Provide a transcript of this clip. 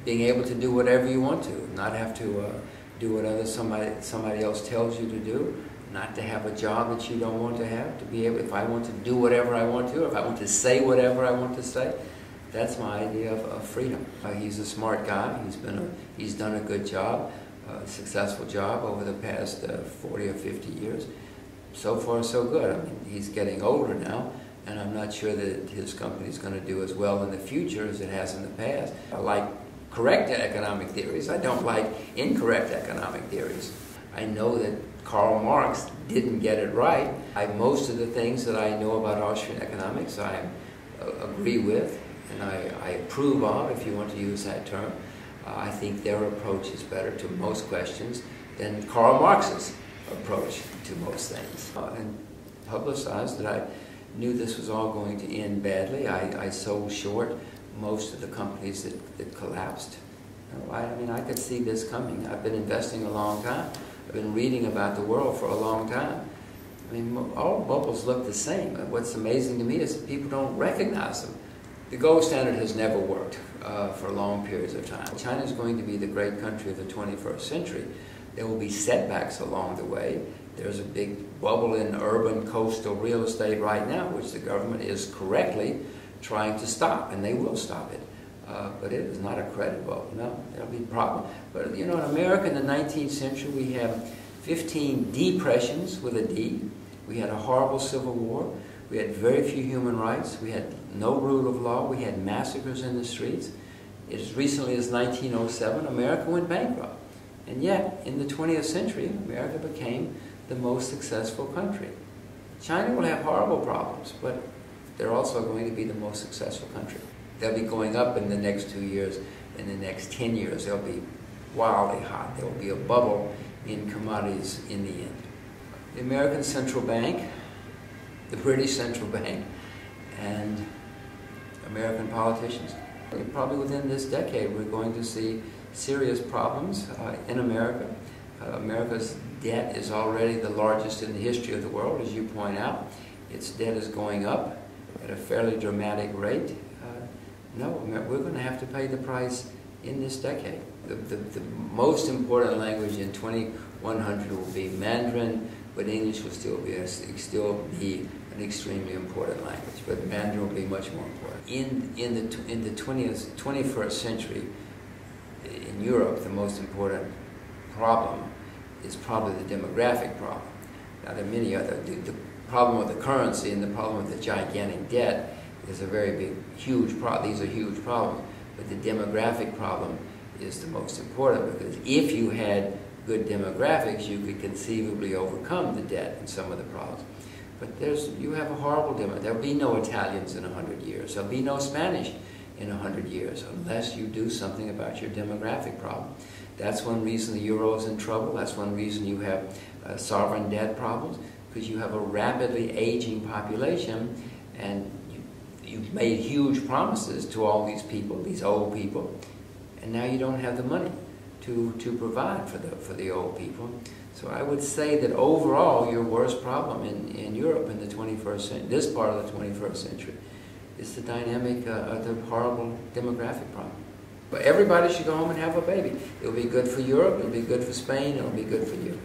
being able to do whatever you want to, not have to do what somebody else tells you to do, not to have a job that you don't want to have, to be able, if I want to do whatever I want to, or if I want to say whatever I want to say. That's my idea of freedom. He's a smart guy. He's done a good job, a successful job over the past 40 or 50 years. So far, so good. I mean, he's getting older now, and I'm not sure that his company is going to do as well in the future as it has in the past. I like correct economic theories. I don't like incorrect economic theories. I know that Karl Marx didn't get it right. Most of the things that I know about Austrian economics I agree with, and I approve of, if you want to use that term. I think their approach is better to most questions than Karl Marx's approach to most things. And publicized that I knew this was all going to end badly. I sold short most of the companies that collapsed. I mean, I could see this coming. I've been investing a long time. I've been reading about the world for a long time. I mean, all bubbles look the same. What's amazing to me is that people don't recognize them. The gold standard has never worked for long periods of time. China is going to be the great country of the 21st century. There will be setbacks along the way. There's a big bubble in urban coastal real estate right now, which the government is correctly trying to stop, and they will stop it. But it is not a credit bubble. No, there'll be a problem. But you know, in America in the 19th century, we have 15 depressions with a D. We had a horrible civil war. We had very few human rights. We had no rule of law. We had massacres in the streets. As recently as 1907, America went bankrupt. And yet, in the 20th century, America became the most successful country. China will have horrible problems, but they're also going to be the most successful country. They'll be going up in the next 2 years. In the next 10 years, they'll be wildly hot. There will be a bubble in commodities in the end. The American Central Bank, the British Central Bank, and American politicians. Probably within this decade, we're going to see serious problems in America. America's debt is already the largest in the history of the world, as you point out. Its debt is going up at a fairly dramatic rate. No, we're going to have to pay the price in this decade. The most important language in 2100 will be Mandarin, but English will still be an extremely important language. But Mandarin will be much more important. In the 21st century, in Europe, the most important problem is probably the demographic problem. Now, there are many other. The problem with the currency and the problem with the gigantic debt is a very big, huge problem. These are huge problems. But the demographic problem is the most important, because if you had good demographics, you could conceivably overcome the debt and some of the problems. But you have a horrible demographic. There'll be no Italians in 100 years. There'll be no Spanish in 100 years unless you do something about your demographic problem. That's one reason the euro is in trouble. That's one reason you have sovereign debt problems, because you have a rapidly aging population, and you've made huge promises to all these people, these old people, and now you don't have the money to provide for the old people. So I would say that overall, your worst problem in Europe in the 21st century, this part of the 21st century, is the dynamic, the horrible demographic problem. But everybody should go home and have a baby. It'll be good for Europe, it'll be good for Spain, it'll be good for you.